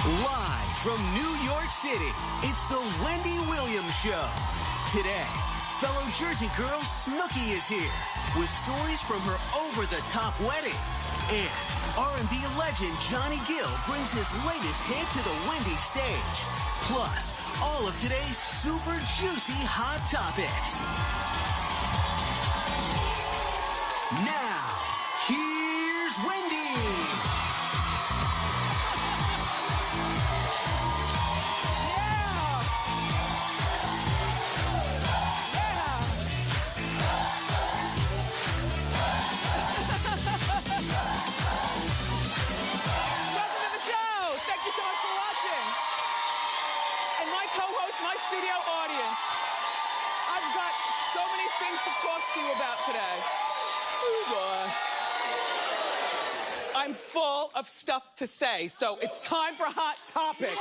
Live from New York City, it's the Wendy Williams Show. Today, fellow Jersey girl Snooki is here with stories from her over-the-top wedding. And R&B legend Johnny Gill brings his latest hit to the Wendy stage. Plus, all of today's super juicy hot topics. Now, here's Wendy. About today. Oh, boy. I'm full of stuff to say, so it's time for Hot Topics.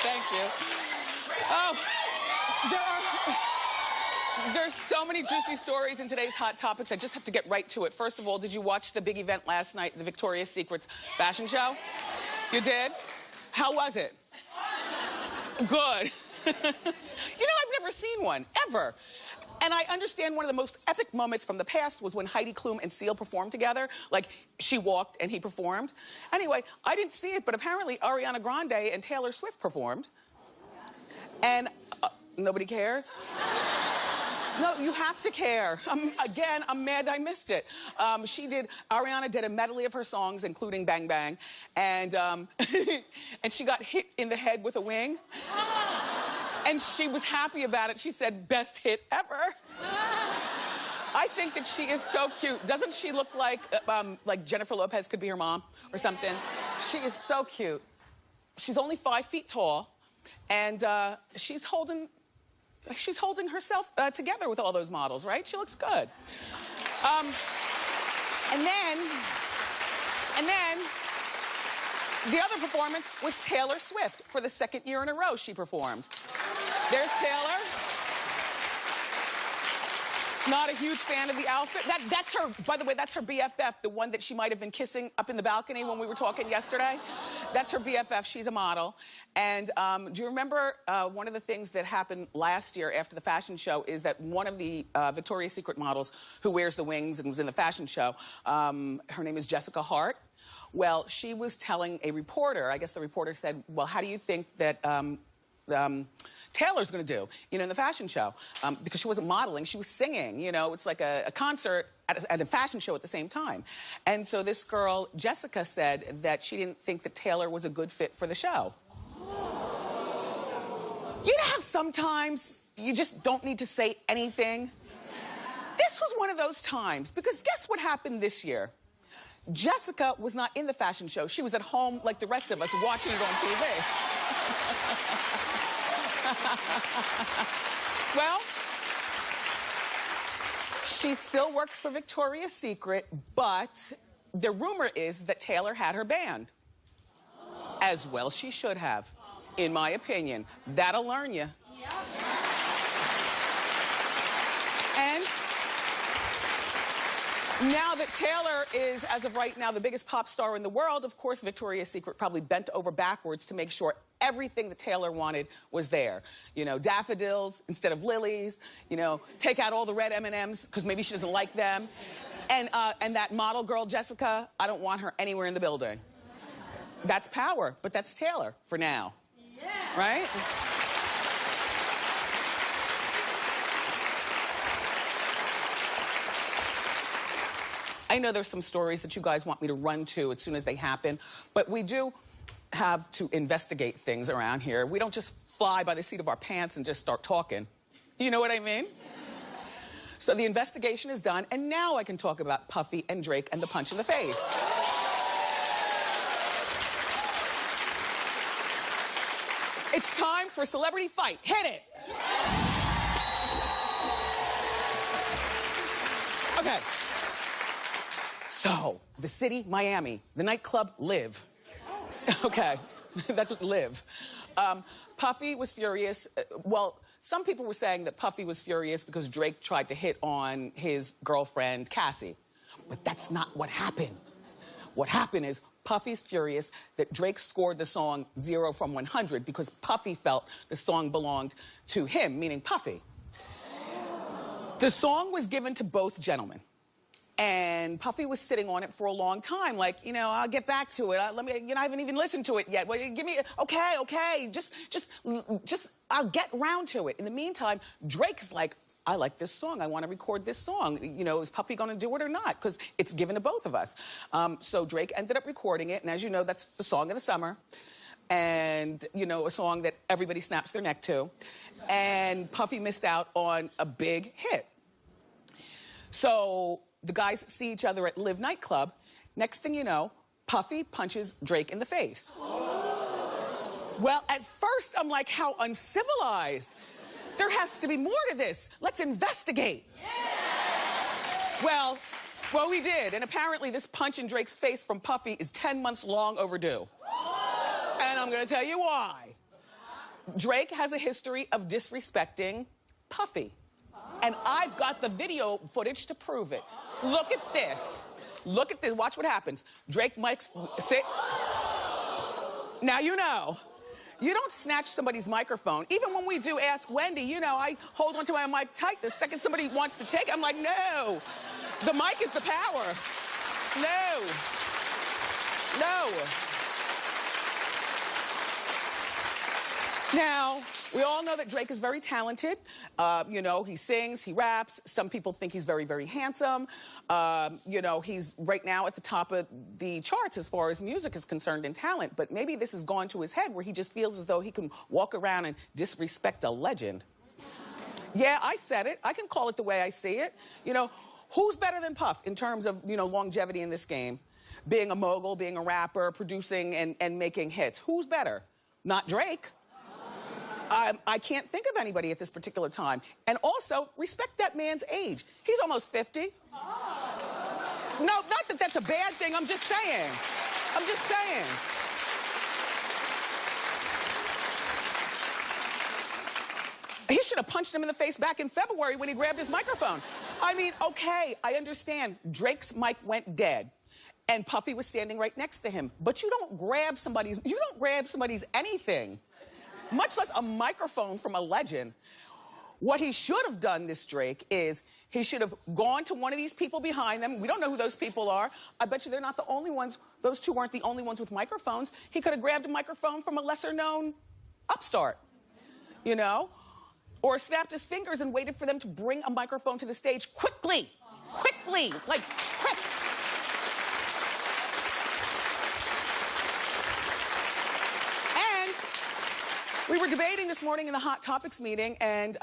Thank you. Oh, there's so many juicy stories in today's Hot Topics. I just have to get right to it. First of all, did you watch the big event last night, the Victoria's Secret fashion show? You did? How was it? Good. You know, I've never seen one, ever. And I understand one of the most epic moments from the past was when Heidi Klum and Seal performed together. Like, she walked and he performed. Anyway, I didn't see it, but apparently Ariana Grande and Taylor Swift performed. And nobody cares? No, you have to care. Again, I'm mad I missed it. Ariana did a medley of her songs, including Bang Bang. And, and she got hit in the head with a wing. And she was happy about it. She said, best hit ever. I think that she is so cute. Doesn't she look like Jennifer Lopez could be her mom or something? She is so cute. She's only 5 feet tall, and she's holding herself together with all those models, right? She looks good. And then the other performance was Taylor Swift. For the second year in a row, she performed. There's Taylor. Not a huge fan of the outfit. That's her, by the way, that's her BFF, the one that she might have been kissing up in the balcony when we were talking yesterday. That's her BFF. She's a model. And do you remember one of the things that happened last year after the fashion show is that one of the Victoria's Secret models who wears the wings and was in the fashion show, her name is Jessica Hart. Well, she was telling a reporter, I guess the reporter said, well, how do you think that Taylor's going to do, you know, in the fashion show? Because she wasn't modeling, she was singing, you know, it's like a concert at a fashion show at the same time. And so this girl, Jessica, said that she didn't think that Taylor was a good fit for the show. You know how sometimes you just don't need to say anything? This was one of those times, because guess what happened this year? Jessica was not in the fashion show. She was at home like the rest of us watching it on TV. Well, she still works for Victoria's Secret, but the rumor is that Taylor had her banned. As well she should have, in my opinion. That'll learn you. And now that Taylor is, as of right now, the biggest pop star in the world, of course, Victoria's Secret probably bent over backwards to make sure everything that Taylor wanted was there. You know, daffodils instead of lilies, you know, take out all the red M&Ms because maybe she doesn't like them. And that model girl, Jessica, I don't want her anywhere in the building. That's power, but that's Taylor for now. Yeah. Right? I know there's some stories that you guys want me to run to as soon as they happen, but we do have to investigate things around here. We don't just fly by the seat of our pants and just start talking. You know what I mean? So the investigation is done, and now I can talk about Puffy and Drake and the punch in the face. It's time for Celebrity Fight. Hit it! Okay. So, the city, Miami, the nightclub, Live. Okay, that's what Live. Puffy was furious. Well, some people were saying that Puffy was furious because Drake tried to hit on his girlfriend, Cassie. But that's not what happened. What happened is Puffy's furious that Drake scored the song 0 from 100 because Puffy felt the song belonged to him, meaning Puffy. The song was given to both gentlemen. And Puffy was sitting on it for a long time, like, you know, I'll get back to it. I haven't even listened to it yet. Well, give me, okay, just, I'll get around to it. In the meantime, Drake's like, I like this song. I want to record this song. You know, is Puffy going to do it or not? Because it's given to both of us. So Drake ended up recording it, and as you know, that's the song of the summer. And, you know, a song that everybody snaps their neck to. And Puffy missed out on a big hit. So the guys see each other at Live nightclub. Next thing you know, Puffy punches Drake in the face. Well, at first, I'm like, how uncivilized. There has to be more to this. Let's investigate. Yeah. Well, we did. And apparently, this punch in Drake's face from Puffy is 10 months long overdue. And I'm going to tell you why. Drake has a history of disrespecting Puffy. And I've got the video footage to prove it. Look at this. Look at this. Watch what happens. Drake mics sit. Now you know. You don't snatch somebody's microphone. Even when we do Ask Wendy, you know, I hold onto my mic tight. The second somebody wants to take it, I'm like, no. The mic is the power. No. No. Now, we all know that Drake is very talented. You know, he sings, he raps. Some people think he's very, very handsome. You know, he's right now at the top of the charts as far as music is concerned and talent. But maybe this has gone to his head where he just feels as though he can walk around and disrespect a legend. Yeah, I said it. I can call it the way I see it. You know, who's better than Puff in terms of, you know, longevity in this game? Being a mogul, being a rapper, producing and making hits. Who's better? Not Drake. I can't think of anybody at this particular time. And also, respect that man's age. He's almost 50. No, not that that's a bad thing. I'm just saying. I'm just saying. He should have punched him in the face back in February when he grabbed his microphone. I mean, okay, I understand. Drake's mic went dead. And Puffy was standing right next to him. But you don't grab somebody's anything. Much less a microphone from a legend. What he should have done, this Drake, is he should have gone to one of these people behind them. We don't know who those people are. I bet you they're not the only ones. Those two weren't the only ones with microphones. He could have grabbed a microphone from a lesser-known upstart, you know? Or snapped his fingers and waited for them to bring a microphone to the stage quickly. Quickly. Like, quick. We were debating this morning in the Hot Topics meeting, and,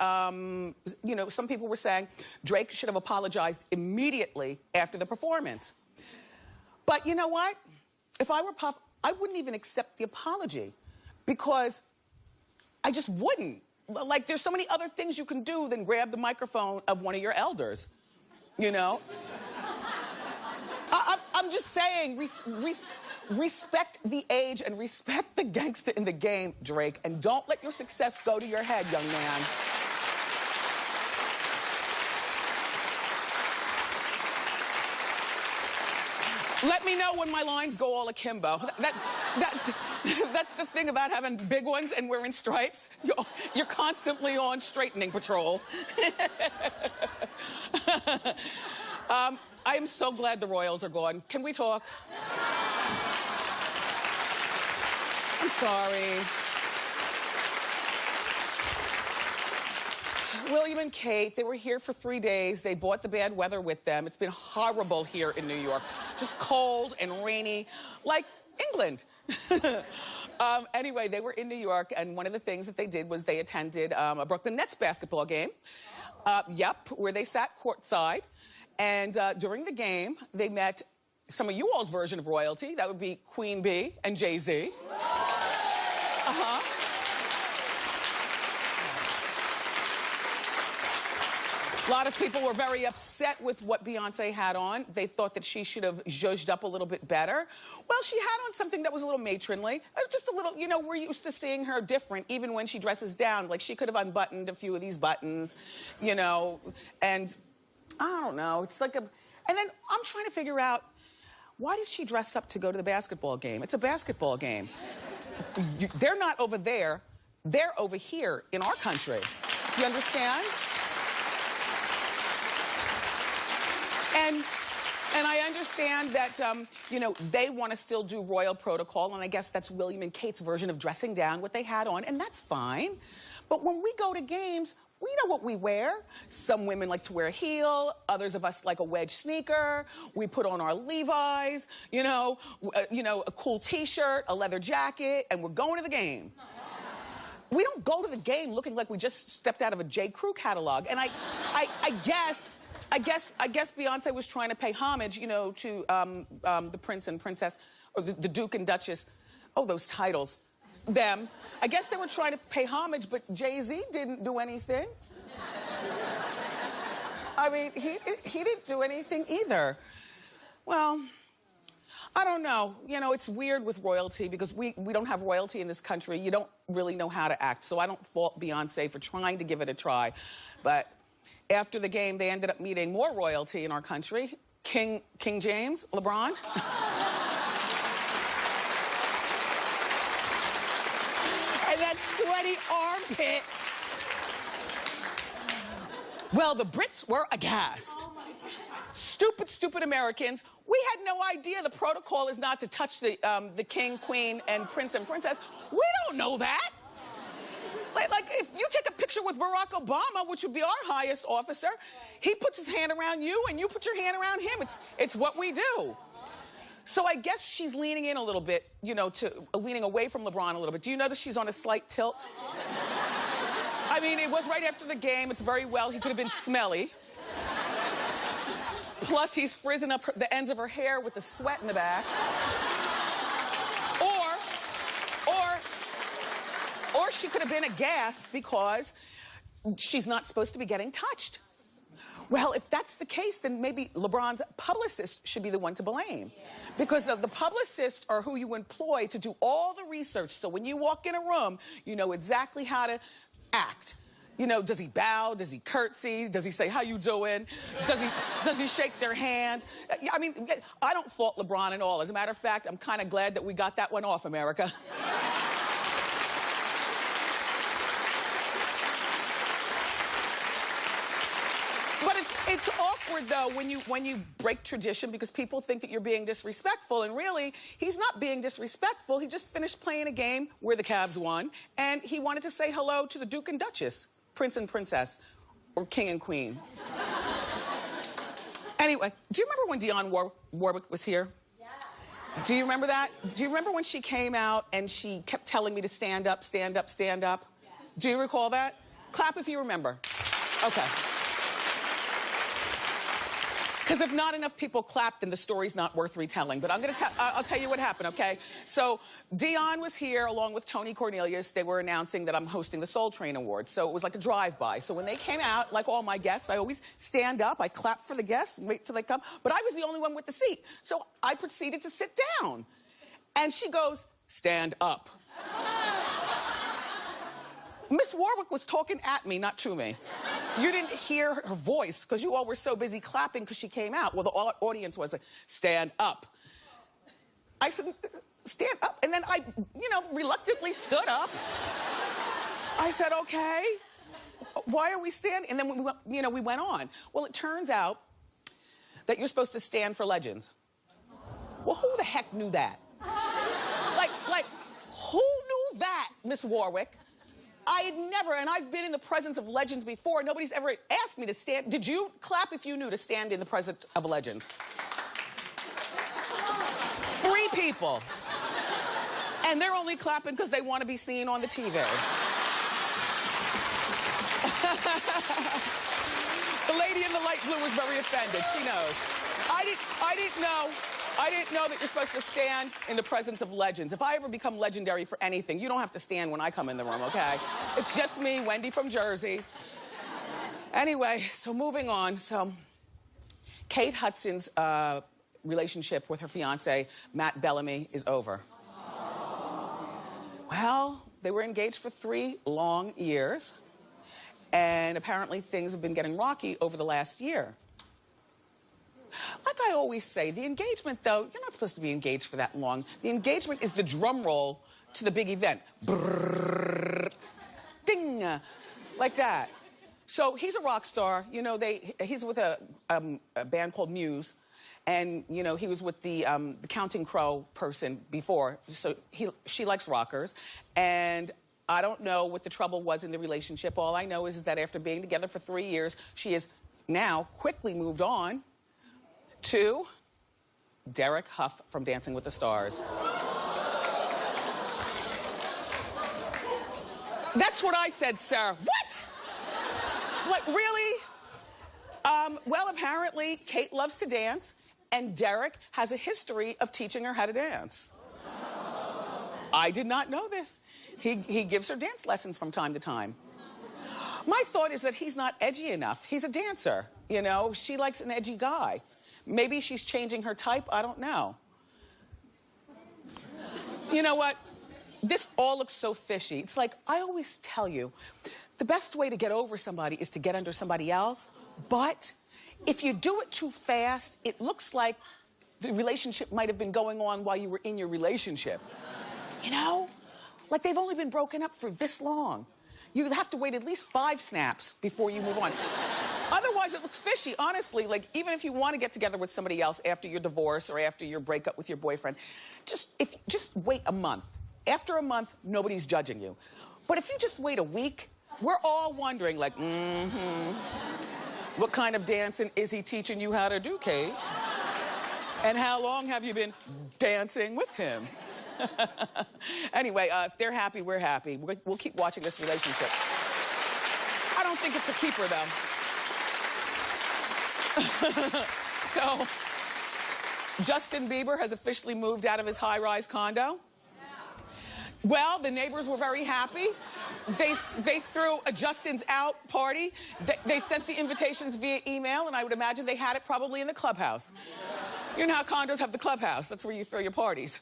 you know, some people were saying Drake should have apologized immediately after the performance. But you know what? If I were Puff, I wouldn't even accept the apology because I just wouldn't. Like, there's so many other things you can do than grab the microphone of one of your elders, you know? I'm just saying, respect the age and respect the gangster in the game, Drake, and don't let your success go to your head, young man. Let me know when my lines go all akimbo. That's the thing about having big ones and wearing stripes. You're constantly on straightening patrol. I am so glad the Royals are gone. Can we talk? I'm sorry. William and Kate, they were here for 3 days. They brought the bad weather with them. It's been horrible here in New York. Just cold and rainy, like England. Anyway, they were in New York, and one of the things that they did was they attended a Brooklyn Nets basketball game. Where they sat courtside. And during the game, they met some of you all's version of royalty. That would be Queen Bee and Jay-Z. A lot of people were very upset with what Beyonce had on. They thought that she should have zhuzhed up a little bit better. Well, she had on something that was a little matronly. Just a little, you know, we're used to seeing her different, even when she dresses down. Like, she could have unbuttoned a few of these buttons, you know, and I don't know. It's like a... And then I'm trying to figure out, why did she dress up to go to the basketball game? It's a basketball game. They're not over there. They're over here in our country. Do you understand? And I understand that, you know, they want to still do royal protocol, and I guess that's William and Kate's version of dressing down what they had on, and that's fine. But when we go to games, we know what we wear. Some women like to wear a heel. Others of us like a wedge sneaker. We put on our Levi's, you know, a cool T-shirt, a leather jacket, and we're going to the game. We don't go to the game looking like we just stepped out of a J. Crew catalog. And I guess Beyonce was trying to pay homage, you know, to the prince and princess, or the Duke and Duchess. Oh, those titles. Them. I guess they were trying to pay homage, but Jay-Z didn't do anything. I mean, he didn't do anything either. Well, I don't know. You know, it's weird with royalty because we don't have royalty in this country. You don't really know how to act, so I don't fault Beyonce for trying to give it a try. But after the game, they ended up meeting more royalty in our country. King James, LeBron. And that sweaty armpit. Well, the Brits were aghast. Oh, stupid, stupid Americans. We had no idea the protocol is not to touch the king, queen, and prince and princess. We don't know that. Like, if you take a picture with Barack Obama, which would be our highest officer, he puts his hand around you and you put your hand around him. It's what we do. So I guess she's leaning in a little bit, you know, leaning away from LeBron a little bit. Do you notice she's on a slight tilt? I mean, it was right after the game. It's very well. He could have been smelly. Plus, he's frizzing up the ends of her hair with the sweat in the back. Or she could have been aghast because she's not supposed to be getting touched. Well, if that's the case, then maybe LeBron's publicist should be the one to blame. Because the publicists are who you employ to do all the research. So when you walk in a room, you know exactly how to act. You know, does he bow? Does he curtsy? Does he say, how you doing? Does he shake their hands? I mean, I don't fault LeBron at all. As a matter of fact, I'm kind of glad that we got that one off, America. But it's awkward, though, when you break tradition because people think that you're being disrespectful, and really, he's not being disrespectful. He just finished playing a game where the Cavs won, and he wanted to say hello to the Duke and Duchess, Prince and Princess, or King and Queen. Anyway, do you remember when Dionne Warwick was here? Yeah. Do you remember that? Do you remember when she came out and she kept telling me to stand up, stand up, stand up? Yes. Do you recall that? Clap if you remember. Okay. Because if not enough people clapped, then the story's not worth retelling. But I'll tell you what happened, okay? So Dionne was here along with Tony Cornelius. They were announcing that I'm hosting the Soul Train Awards. So it was like a drive-by. So when they came out, like all my guests, I always stand up. I clap for the guests and wait till they come. But I was the only one with the seat. So I proceeded to sit down. And she goes, stand up. Miss Warwick was talking at me, not to me. You didn't hear her voice because you all were so busy clapping because she came out. Well, the audience was like, stand up. I said, stand up. And then I, you know, reluctantly stood up. I said, okay, why are we standing? And then, we went on. Well, it turns out that you're supposed to stand for legends. Well, who the heck knew that? Like, who knew that, Miss Warwick? I had never, and I've been in the presence of legends before. Nobody's ever asked me to stand. Did you clap if you knew to stand in the presence of legends? 3 people. And they're only clapping because they want to be seen on the TV. The lady in the light blue was very offended. She knows. I didn't know that you're supposed to stand in the presence of legends. If I ever become legendary for anything, you don't have to stand when I come in the room, okay? It's just me, Wendy from Jersey. Anyway, so moving on. So Kate Hudson's relationship with her fiance, Matt Bellamy, is over. Well, they were engaged for 3 long years, and apparently things have been getting rocky over the last year. Like I always say, the engagement, though, you're not supposed to be engaged for that long. The engagement is the drum roll to the big event. Brrr, ding, like that. So he's a rock star. You know, he's with a band called Muse. And, you know, he was with the Counting Crow person before. So she likes rockers. And I don't know what the trouble was in the relationship. All I know is that after being together for 3 years, she has now quickly moved on to Derek Huff from Dancing with the Stars. That's what I said, sir. What? Like, really? Well, apparently, Kate loves to dance, and Derek has a history of teaching her how to dance. I did not know this. He gives her dance lessons from time to time. My thought is that he's not edgy enough. He's a dancer, you know? She likes an edgy guy. Maybe she's changing her type, I don't know. You know what? This all looks so fishy. It's like, I always tell you, the best way to get over somebody is to get under somebody else. But if you do it too fast, it looks like the relationship might have been going on while you were in your relationship. You know? Like they've only been broken up for this long. You have to wait at least 5 snaps before you move on. Otherwise, it looks fishy, honestly. Like, even if you want to get together with somebody else after your divorce or after your breakup with your boyfriend, just wait a month. After a month, nobody's judging you. But if you just wait a week, we're all wondering, like, what kind of dancing is he teaching you how to do, Kate? And how long have you been dancing with him? Anyway, if they're happy, we're happy. We'll keep watching this relationship. I don't think it's a keeper, though. So, Justin Bieber has officially moved out of his high-rise condo. Well, the neighbors were very happy. They threw a Justin's Out party. They sent the invitations via email, and I would imagine they had it probably in the clubhouse. You know how condos have the clubhouse. That's where you throw your parties.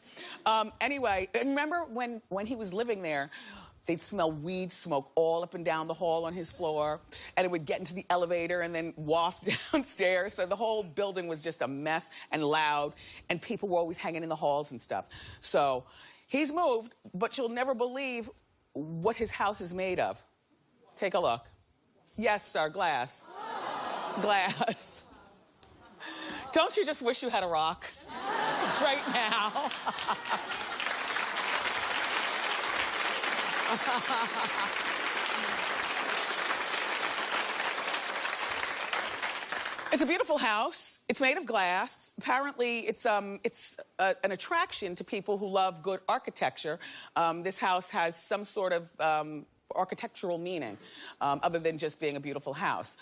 Anyway, and remember when he was living there, they'd smell weed smoke all up and down the hall on his floor, and it would get into the elevator and then waft downstairs. So the whole building was just a mess and loud, and people were always hanging in the halls and stuff. So he's moved, but you'll never believe what his house is made of. Take a look. Yes, sir, glass. Glass. Don't you just wish you had a rock right now? It's a beautiful house. It's made of glass. Apparently, it's an attraction to people who love good architecture. This house has some sort of architectural meaning, other than just being a beautiful house.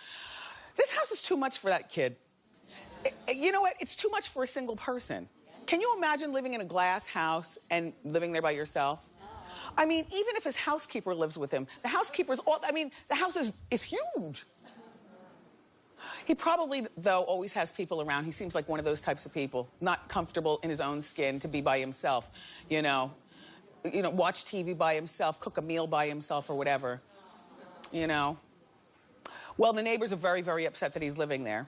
This house is too much for that kid. You know what? It's too much for a single person. Can you imagine living in a glass house and living there by yourself? I mean, even if his housekeeper lives with him, the housekeeper's all, I mean, the house is huge. He probably, though, always has people around. He seems like one of those types of people, not comfortable in his own skin to be by himself, you know, watch TV by himself, cook a meal by himself or whatever, you know. Well, the neighbors are very, very upset that he's living there.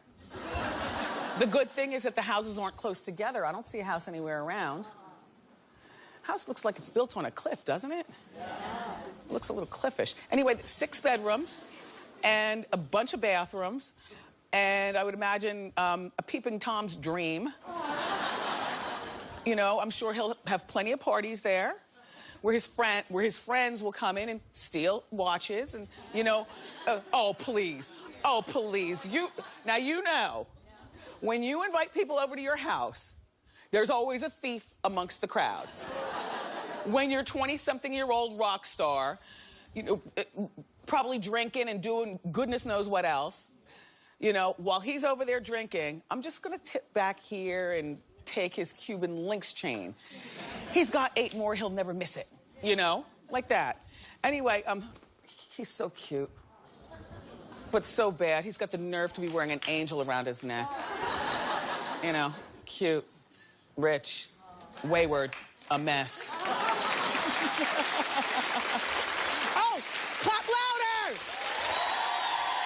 The good thing is that the houses aren't close together. I don't see a house anywhere around. House looks like it's built on a cliff, doesn't it? Yeah. It looks a little cliffish. Anyway, 6 bedrooms and a bunch of bathrooms, and I would imagine a peeping Tom's dream. You know, I'm sure he'll have plenty of parties there, where his friends will come in and steal watches, and you know, oh please, now you know, when you invite people over to your house, there's always a thief amongst the crowd. When you're 20-something-year-old rock star, you know, probably drinking and doing goodness knows what else, you know, while he's over there drinking, I'm just gonna tip back here and take his Cuban links chain. He's got 8 more, he'll never miss it, you know, like that. Anyway, he's so cute. But so bad. He's got the nerve to be wearing an angel around his neck. You know, cute, rich, wayward, a mess. Oh, clap louder!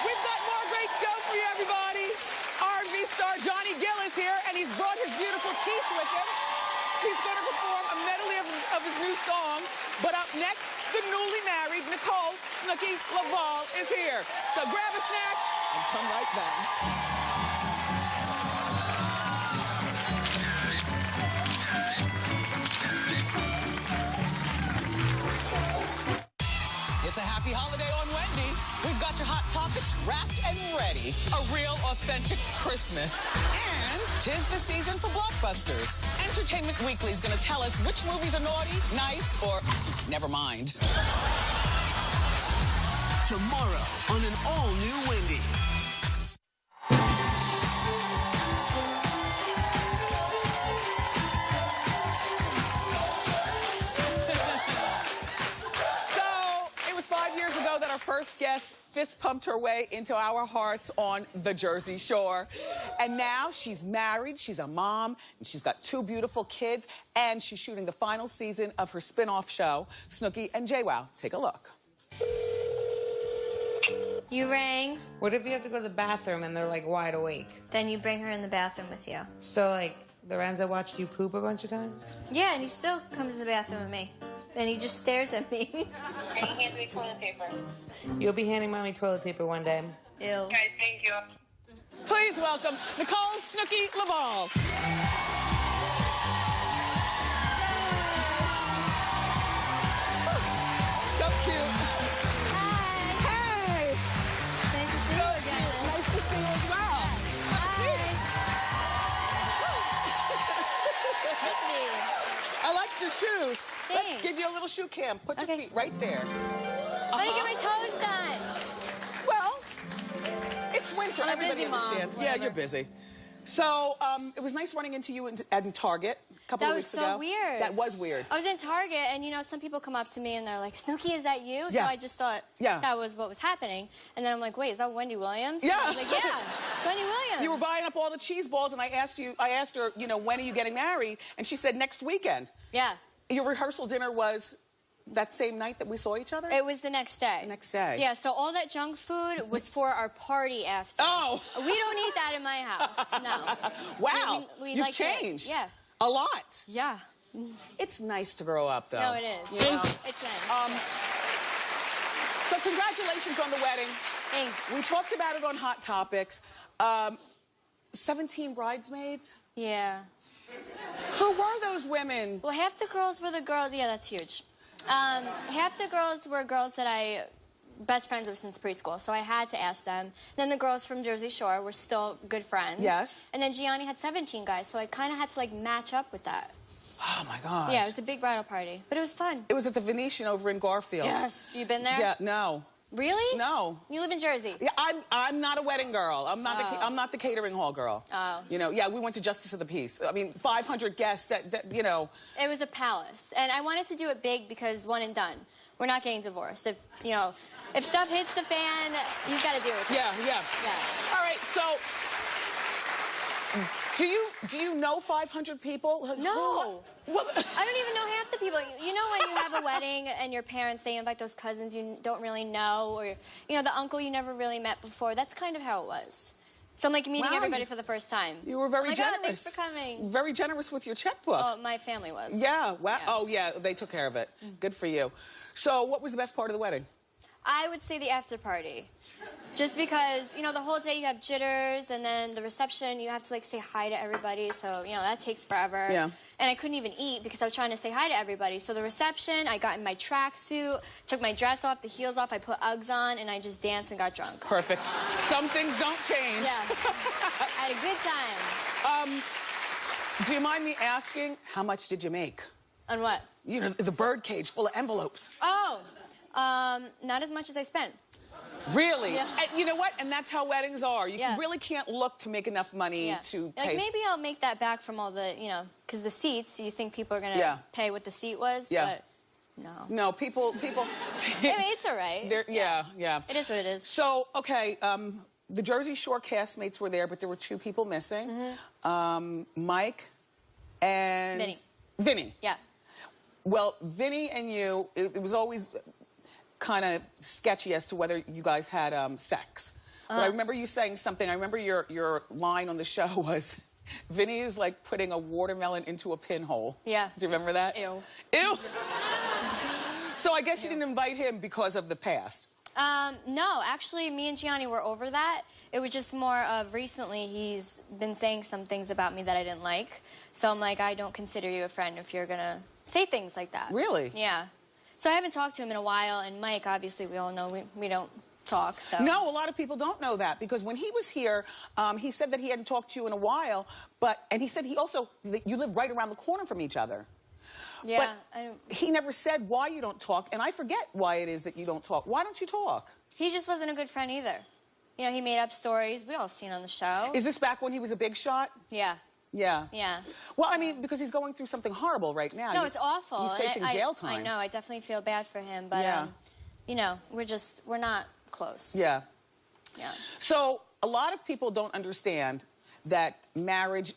We've got more great show for you, everybody. R&B star Johnny Gill is here, and he's brought his beautiful teeth with him. He's going to perform a medley of his new songs. But up next, the newly married Nicole Snooki Laval is here. So grab a snack and come right back. It's a happy holiday on Wendy. We've got your hot topics wrapped and ready. A real, authentic Christmas. And 'tis the season for blockbusters. Entertainment Weekly is going to tell us which movies are naughty, nice, or never mind. Tomorrow on an all-new Wendy. Our first guest fist pumped her way into our hearts on the Jersey Shore. And now she's married, she's a mom, and she's got 2 beautiful kids, and she's shooting the final season of her spin-off show, Snooki and JWoww. Take a look. You rang. What if you have to go to the bathroom and they're like wide awake? Then you bring her in the bathroom with you. So like, Lorenzo watched you poop a bunch of times? Yeah, and he still comes in the bathroom with me. And he just stares at me. Can you hand me toilet paper? You'll be handing mommy toilet paper one day. Ew. Okay, thank you. Please welcome Nicole Snooki Laval. So cute. Hi. Hey. Nice to see you again. Nice to see you as well. I like your shoes. Let's Thanks. give you a little shoe cam. Put your Okay. feet right there. Let me get my toes done. Well, it's winter. I'm a Everybody busy mom. understands. Yeah, Whatever. you're busy. So, it was nice running into you in Target a couple That of was weeks so ago. weird. That was weird. I was in Target, and, you know, some people come up to me, and they're like, Snooki, is that you? Yeah. So I just thought Yeah. that was what was happening. And then I'm like, wait, is that Wendy Williams? Yeah. I was like, yeah, Wendy Williams. You were buying up all the cheese balls, and I asked her, you know, when are you getting married? And she said next weekend. Yeah. Your rehearsal dinner was that same night that we saw each other? It was the next day. The next day. Yeah, so all that junk food was for our party after. Oh. We don't eat that in my house, no. Wow. We You've like changed. Yeah. A lot. Yeah. It's nice to grow up, though. No, it is. You know? It's nice. So congratulations on the wedding. Thanks. We talked about it on Hot Topics. 17 bridesmaids. Yeah. Who were those women? Well, half the girls were the girls. Yeah, that's huge. Half the girls were girls that I best friends with since preschool, so I had to ask them. Then the girls from Jersey Shore were still good friends. Yes. And then Gianni had 17 guys, so I kind of had to like match up with that. Oh my gosh. Yeah, it was a big bridal party, but it was fun. It was at the Venetian over in Garfield. Yes. You been there? Yeah. No. Really? No. You live in Jersey? Yeah, I'm not a wedding girl. I'm not the catering hall girl. Oh. You know, yeah, we went to Justice of the Peace. I mean, 500 guests. That you know. It was a palace, and I wanted to do it big because one and done. We're not getting divorced. If you know, if stuff hits the fan, you've got to deal with it. Yeah. Yeah. All right. So, do you know 500 people? No. Well, I don't even know half the people. You know when you have a wedding and your parents, they invite those cousins you don't really know, or, you know, the uncle you never really met before. That's kind of how it was. So I'm like meeting Wow, everybody for the first time. You were very oh my generous. God, thanks for coming. Very generous with your checkbook. Oh, my family was. Yeah. Wow. Yeah. Oh, yeah. They took care of it. Good for you. So, what was the best part of the wedding? I would say the after party. Just because, you know, the whole day you have jitters, and then the reception, you have to, like, say hi to everybody. So, you know, that takes forever. Yeah. And I couldn't even eat because I was trying to say hi to everybody. So the reception, I got in my tracksuit, took my dress off, the heels off, I put Uggs on, and I just danced and got drunk. Perfect. Some things don't change. Yeah. I had a good time. Do you mind me asking, how much did you make? On what? You know, the bird cage full of envelopes. Oh, not as much as I spent. Really? Yeah. And you know what? And that's how weddings are. You Yeah. really can't look to make enough money to pay. Like, maybe I'll make that back from all the, you know, because the seats, you think people are going to Yeah. pay what the seat was, Yeah. but No. No, people. I mean, it's all right. Yeah. It is what it is. So, okay, the Jersey Shore castmates were there, but there were 2 people missing. Mike and... Vinny. Yeah. Well, Vinny and you, it was always kind of sketchy as to whether you guys had sex. But I remember you saying something. I remember your line on the show was, Vinny is like putting a watermelon into a pinhole. Yeah. Do you remember that? Ew. Ew. So I guess you didn't invite him because of the past. No, actually, me and Gianni were over that. It was just more of recently he's been saying some things about me that I didn't like. So I'm like, I don't consider you a friend if you're going to say things like that. Really? Yeah. So I haven't talked to him in a while, and Mike, obviously, we all know we don't talk, so. No, a lot of people don't know that, because when he was here, he said that he hadn't talked to you in a while, and he said you live right around the corner from each other. Yeah. But he never said why you don't talk, and I forget why it is that you don't talk. Why don't you talk? He just wasn't a good friend either. You know, he made up stories. We all seen on the show. Is this back when he was a big shot? Yeah. Yeah. Yeah. Well, I mean, because he's going through something horrible right now. No, it's awful. He's facing jail time. I know. I definitely feel bad for him, but, yeah. You know, we're not close. Yeah. Yeah. So a lot of people don't understand that marriage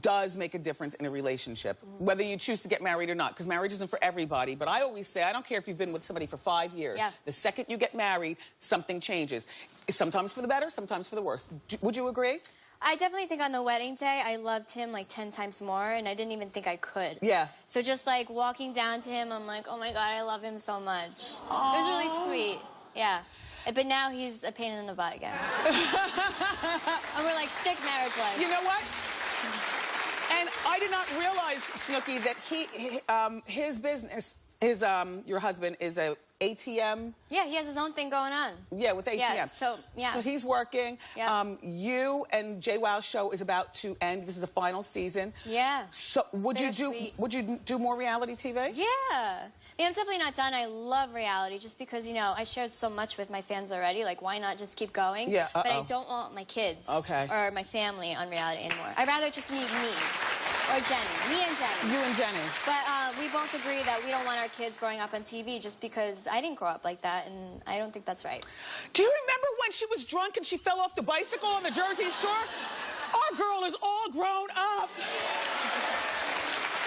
does make a difference in a relationship, whether you choose to get married or not, because marriage isn't for everybody. But I always say, I don't care if you've been with somebody for 5 years. Yeah. The second you get married, something changes. Sometimes for the better, sometimes for the worse. Would you agree? I definitely think on the wedding day, I loved him like 10 times more, and I didn't even think I could. Yeah. So just like walking down to him, I'm like, oh my God, I love him so much. Aww. It was really sweet. Yeah. But now he's a pain in the butt again. And we're like sick marriage life. You know what? And I did not realize, Snooki, that his business, your husband, is a ATM. Yeah, he has his own thing going on. Yeah, with ATM. Yeah, so he's working. Yeah. You and JWoww's show is about to end. This is the final season. Yeah. So would you do more reality TV? Yeah. Yeah, I'm definitely not done. I love reality just because, you know, I shared so much with my fans already. Like, why not just keep going? Yeah, But I don't want my kids or my family on reality anymore. I'd rather just need me or Jenny. Me and Jenny. You and Jenny. But we both agree that we don't want our kids growing up on TV just because I didn't grow up like that, and I don't think that's right. Do you remember when she was drunk and she fell off the bicycle on the Jersey Shore? Our girl is all grown up.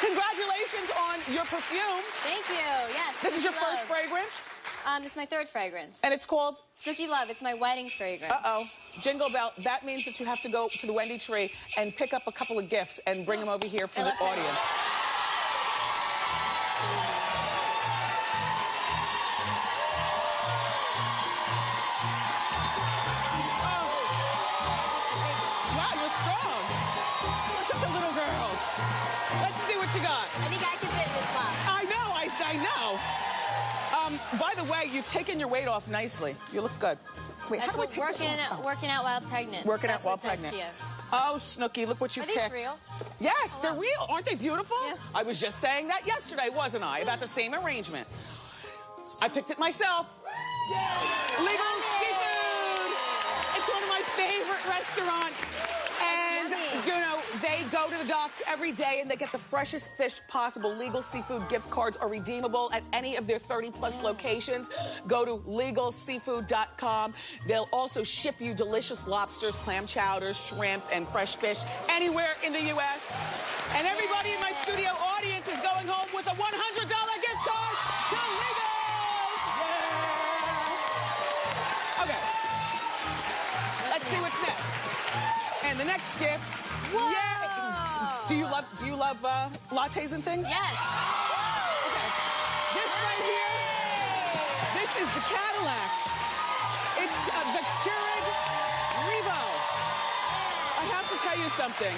Congratulations on your perfume. Thank you. Yes. This is your Snooki first Love. fragrance? It's my third fragrance. And it's called? Snooki Love. It's my wedding fragrance. Uh-oh. Jingle bell. That means that you have to go to the Wendy tree and pick up a couple of gifts and bring them over here for the audience. Wow, you're strong. You're such a little girl. Let's see what you got. I think I can fit in this box. I know. By the way, you've taken your weight off nicely. You look good. Wait, That's how do I what take this off? working out while pregnant. Working That's out while what does pregnant. to you. Oh, Snooki, look what you Are picked. these real? Yes, Oh, they're wow. real. Aren't they beautiful? Yeah. I was just saying that yesterday, wasn't I? About the same arrangement. I picked it myself. Legal Seafood. It's one of my favorite restaurants. And, you know, they go to the docks every day and they get the freshest fish possible. Legal Seafood gift cards are redeemable at any of their 30-plus locations. Go to LegalSeafood.com. They'll also ship you delicious lobsters, clam chowders, shrimp, and fresh fish anywhere in the U.S. And everybody in my studio audience is going home with a $100 gift card to Legal! Yeah! Okay. Let's see what's next. And the next gift. Whoa! Yeah. Do you love lattes and things? Yes. Okay. This right here. This is the Cadillac. It's the Keurig Revo. I have to tell you something.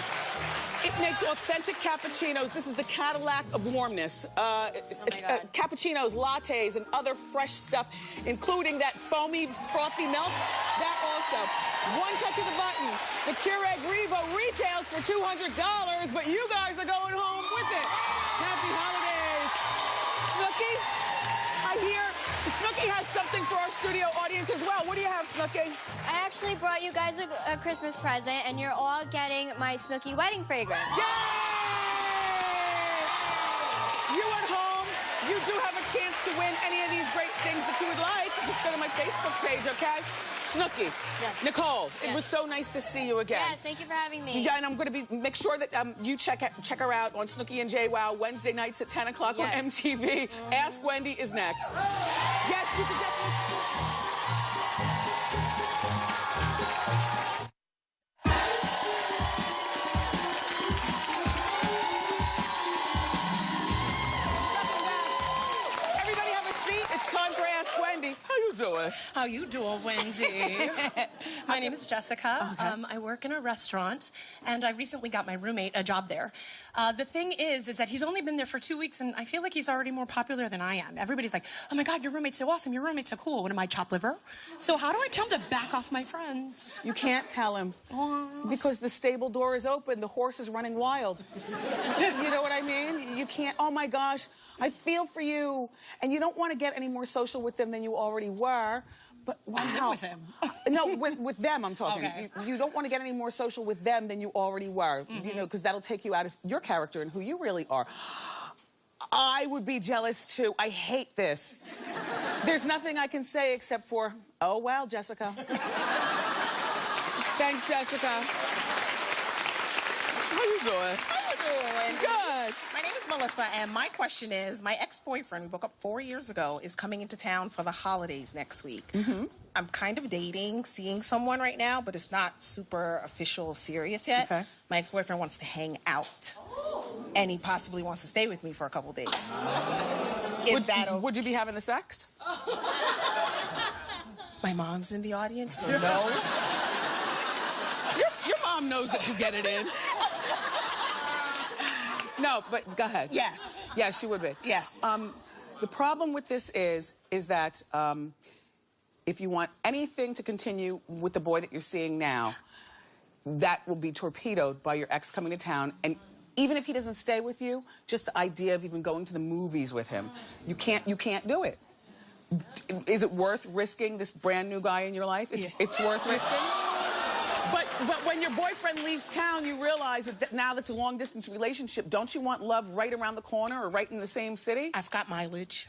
It makes authentic cappuccinos. This is the Cadillac of warmness. It's cappuccinos, lattes, and other fresh stuff, including that foamy, frothy milk. That also. One touch of the button. The Keurig Revo retails for $200, but you guys are going home with it. Happy holidays. Snooki, I hear Snooki has something for our studio audience as well. What do you have, Snooki? I actually brought you guys a Christmas present, and you're all getting my Snooki wedding fragrance. Yay! You at home, you do have a chance to win any of these great things that you would like, just go to my Facebook page, okay? Snooki. Yes. Nicole, it Yes. was so nice to see you again. Yes, thank you for having me. Yeah, and I'm going to make sure that you check her out on Snooki and JWoww Wednesday nights at 10 o'clock on Yes. MTV. Ask Wendy is next. Yes, you can definitely... Everybody have a seat. It's time for Ask Wendy. How you doing? How you doing, Wendy? My name is Jessica. I work in a restaurant, and I recently got my roommate a job there. The thing is that he's only been there for 2 weeks, and I feel like he's already more popular than I am. Everybody's like, oh my God, your roommate's so awesome, your roommate's so cool. What am I, chopped liver? So how do I tell him to back off my friends? You can't tell him. Because the stable door is open. The horse is running wild. You know what I mean? You can't, oh my gosh, I feel for you. And you don't want to get any more social with them than you already were. But wow. I live with him. No, with them I'm talking. Okay. You don't want to get any more social with them than you already were. You know, because that'll take you out of your character and who you really are. I would be jealous too. I hate this. There's nothing I can say except for, oh well, Jessica. Thanks, Jessica. How you doing? How you doing, Wendy? Good. My name is Melissa, and my question is, my ex-boyfriend, we broke up 4 years ago, is coming into town for the holidays next week. I'm kind of dating, seeing someone right now, but it's not super official, serious yet. Okay. My ex-boyfriend wants to hang out, and he possibly wants to stay with me for a couple days. Would you be having the sex? My mom's in the audience, so no. Your mom knows that you get it in. No, but go ahead. Yes. Yes, she would be. Yes. The problem with this is that if you want anything to continue with the boy that you're seeing now, that will be torpedoed by your ex coming to town. And even if he doesn't stay with you, just the idea of even going to the movies with him, you can't do it. Is it worth risking this brand new guy in your life? It's worth risking. But when your boyfriend leaves town, you realize that now that's a long-distance relationship. Don't you want love right around the corner or right in the same city? I've got mileage.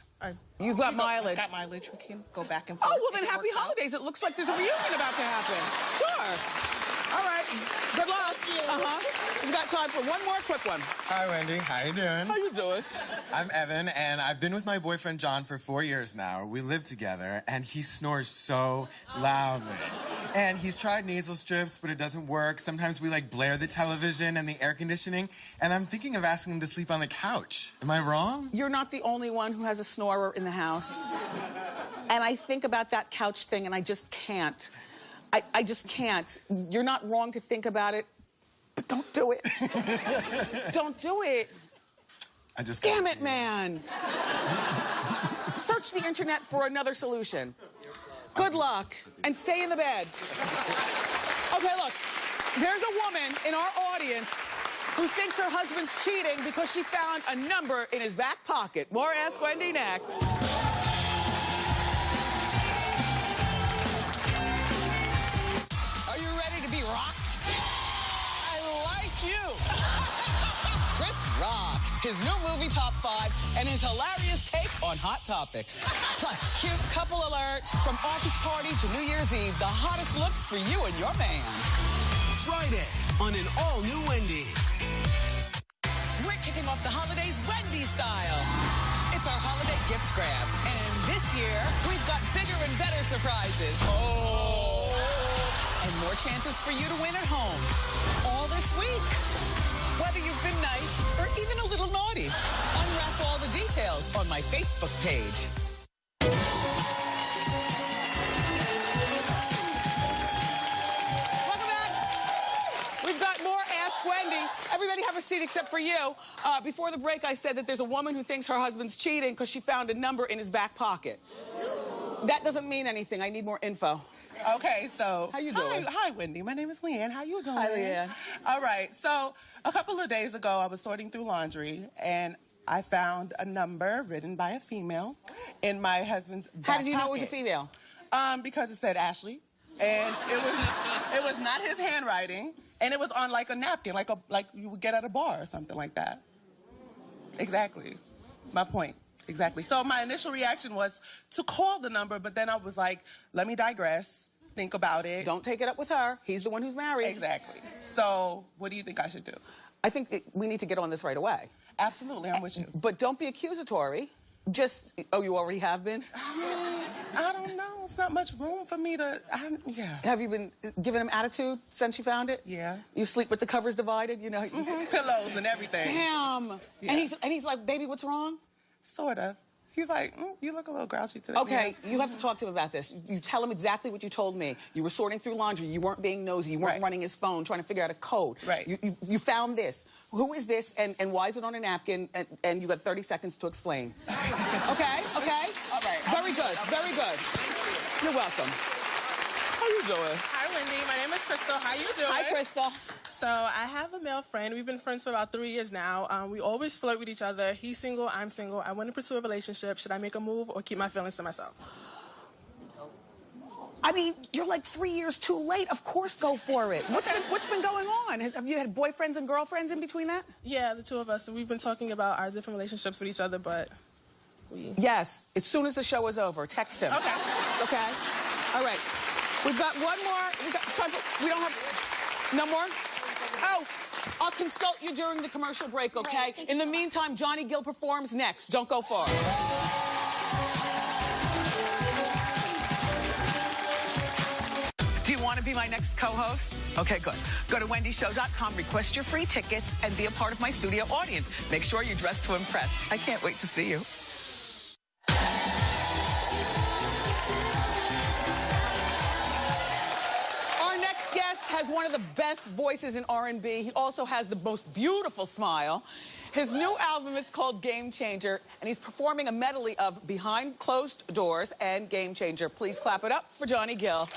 You've got mileage. I've got mileage. We can go back and forth. Oh, well, then if it happy works out. holidays. It looks like there's a reunion about to happen. Sure. All right. Good luck. We've got time for one more quick one. Hi, Wendy. How you doing? How you doing? I'm Evan, and I've been with my boyfriend, John, for 4 years now. We live together, and he snores so loudly. And he's tried nasal strips, but it doesn't work. Sometimes we, blare the television and the air conditioning, and I'm thinking of asking him to sleep on the couch. Am I wrong? You're not the only one who has a snorer in the house. And I think about that couch thing, and I just can't. I just can't. You're not wrong to think about it, but don't do it. Don't do it. I just Damn it, man. Search the internet for another solution. Good luck, and stay in the bed. Okay, look, there's a woman in our audience who thinks her husband's cheating because she found a number in his back pocket. More Ask Wendy next. Are you ready to be rocked? I like you. Chris Rock, his new movie Top 5, and his hilarious take on hot topics. Plus, cute couple alert. From office party to New Year's Eve, the hottest looks for you and your man. Friday on an all-new Wendy. We're kicking off the holidays Wendy style. It's our holiday gift grab. And this year, we've got bigger and better surprises. Oh! And more chances for you to win at home. All this week. Whether you've been nice or even a little naughty. Unwrap all the details on my Facebook page. Welcome back. We've got more Ask Wendy. Everybody have a seat except for you. Before the break, I said that there's a woman who thinks her husband's cheating because she found a number in his back pocket. That doesn't mean anything. I need more info. Okay, so... How you doing? Hi, Wendy. My name is Leanne. How you doing? Hi, Leanne. All right, so a couple of days ago, I was sorting through laundry, and I found a number written by a female in my husband's back How did you know it was a pocket. female? Because it said Ashley, and it was not his handwriting, and it was on like a napkin, like you would get at a bar or something like that. Exactly. My point. Exactly. So my initial reaction was to call the number, but then I was like, let me digress. Think about it. Don't take it up with her. He's the one who's married. Exactly. So what do you think I should do? I think we need to get on this right away. Absolutely, I'm with you. But don't be accusatory. Just, oh, you already have been? I don't know. It's not much room for me to, yeah. Have you been giving him attitude since you found it? Yeah. You sleep with the covers divided, you know? Pillows and everything. Damn. Yeah. And he's like, baby, what's wrong? Sort of. He's like, you look a little grouchy today. Okay, you have to talk to him about this. You tell him exactly what you told me. You were sorting through laundry. You weren't being nosy. You weren't running his phone, trying to figure out a code. Right. You found this. Who is this, and why is it on a napkin? And you got 30 seconds to explain. Okay? Okay? All right. Very good. Very good. You're welcome. How you doing? Hi, Wendy. My name is Crystal. How you doing? Hi, Crystal. So I have a male friend. We've been friends for about 3 years now. We always flirt with each other. He's single. I'm single. I want to pursue a relationship. Should I make a move or keep my feelings to myself? I mean, you're like 3 years too late. Of course, go for it. What's been going on? Have you had boyfriends and girlfriends in between that? Yeah, the two of us. We've been talking about our different relationships with each other, but we... Yes. As soon as the show is over, text him. Okay. Okay? All right. We've got one more. We don't have... No more? Oh, I'll consult you during the commercial break, okay? In the meantime, Johnny Gill performs next. Don't go far. Do you want to be my next co-host? Okay, good. Go to wendyshow.com, request your free tickets, and be a part of my studio audience. Make sure you're dressed to impress. I can't wait to see you. Our next guest has one of the best voices in R&B. He also has the most beautiful smile. His new album is called Game Changer, and he's performing a medley of Behind Closed Doors and Game Changer. Please clap it up for Johnny Gill.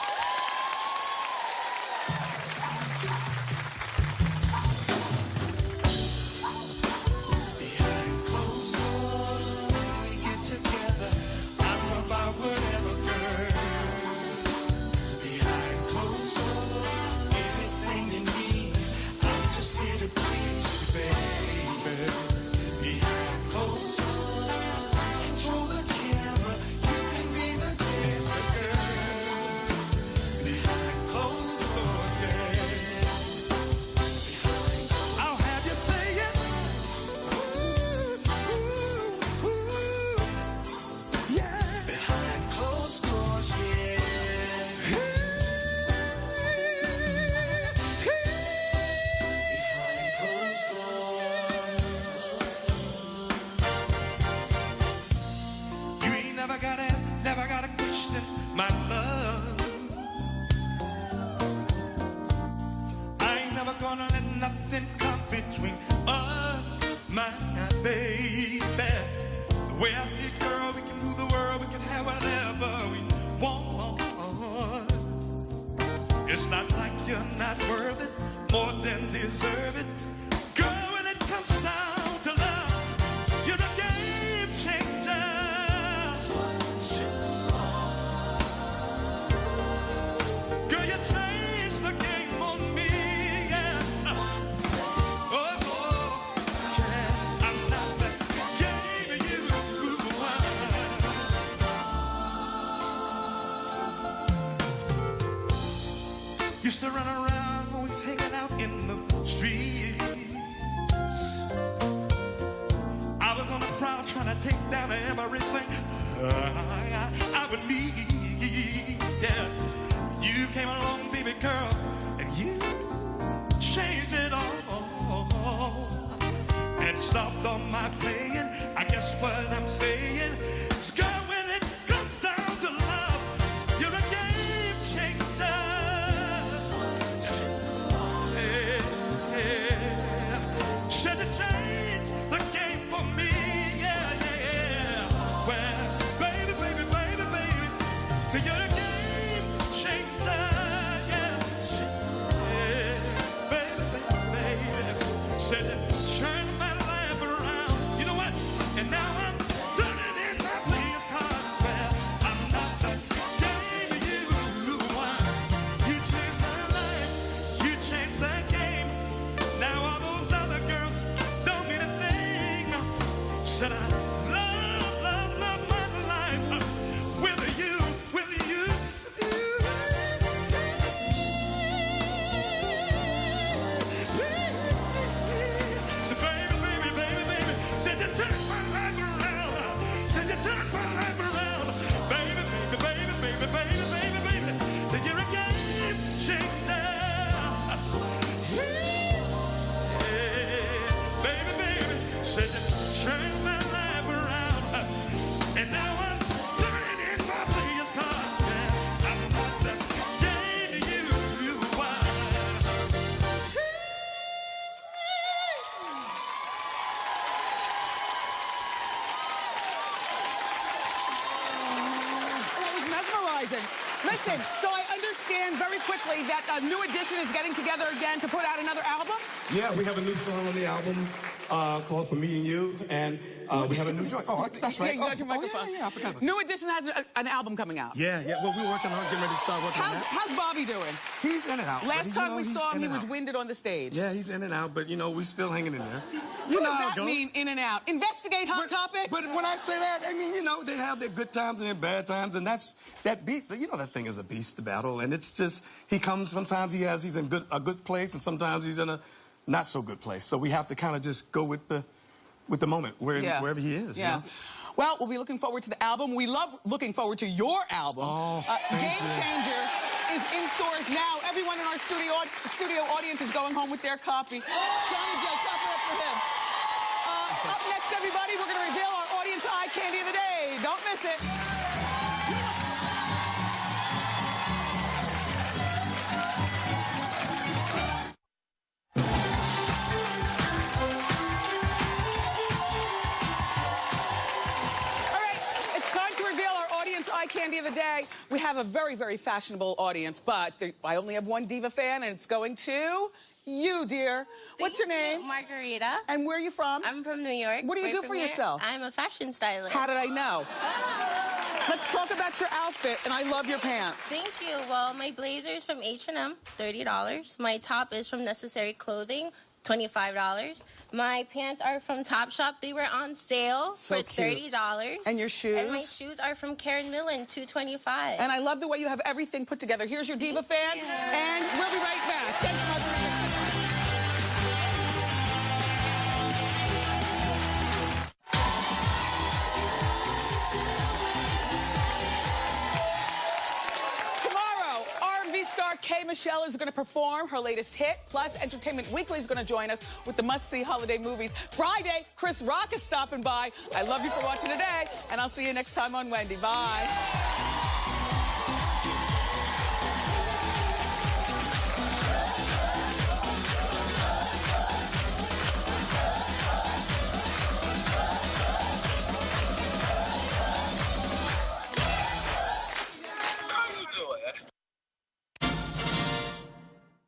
Never got a question, my love. I ain't never gonna let nothing come between us, my baby. The way I see it, girl, we can rule the world, we can have whatever we want. It's not like you're not worth it, more than deserve it. Girl, when it comes down to love, you're the game changer. Girl, you changed the game on me, yeah. Oh, yeah. I'm not the game you were. Used to run around, always hanging out in the streets. I was on the prowl trying to take down everything I would need, yeah. You came along, baby girl, and you changed it all and stopped on my playing. I guess what I'm saying is, girl, when it comes down to love, you're a game changer. Yeah. Should have changed the game for me, yeah, yeah. Well, baby, baby, baby, baby, so you're a game changer, yeah. Yeah, baby, baby, baby, said it turned my life around. You know what? And now I'm turning in my players' cards. Well, I'm not the game you want. You changed my life. You changed the game. Now all those other girls don't mean a thing. Said I love Listen, so I understand very quickly that New Edition is getting together again to put out another album? Yeah, we have a new song on the album called For Me and You, and we have a new joint. Oh, that's right. Yeah, you got your microphone. Yeah, I forgot about New Edition has an album coming out. Yeah, well, we're working on getting ready to start working on that. How's Bobby doing? He's in and out. Last time we he's saw him, he in and was out. winded on the stage. Yeah, he's in and out, but, we still hanging in there. What know does how it that goes. mean, in and out? Investigate Hot Topics? But when I say that, I mean, they have their good times and their bad times, and that beast, that thing is a beast to battle, and it's just, he comes, sometimes he's in a good place, and sometimes he's in a not so good place. So we have to kind of just go with the moment, wherever he is. Yeah. Well, we'll be looking forward to the album. We love looking forward to your album. Game Changer is in stores now. Everyone in our studio audience is going home with their copy. Johnny Joe, clap it up for him. Up next, everybody, we're going to reveal our audience eye candy of the day. Don't miss it. Candy of the day. We have a very, very fashionable audience, but I only have one diva fan, and it's going to you, dear. What's your name? Margarita. And where are you from? I'm from New York. What do you do for yourself? I'm a fashion stylist. How did I know? Let's talk about your outfit, and I love your pants. Thank you. Well, my blazer is from H&M, $30. My top is from Necessary Clothing, $25. My pants are from Topshop. They were on sale for $30. And your shoes? And my shoes are from Karen Millen, $225. And I love the way you have everything put together. Here's your diva fan, and we'll be right back. Thanks, Margarita. Star K. Michelle is going to perform her latest hit. Plus, Entertainment Weekly is going to join us with the must-see holiday movies. Friday, Chris Rock is stopping by. I love you for watching today, and I'll see you next time on Wendy. Bye.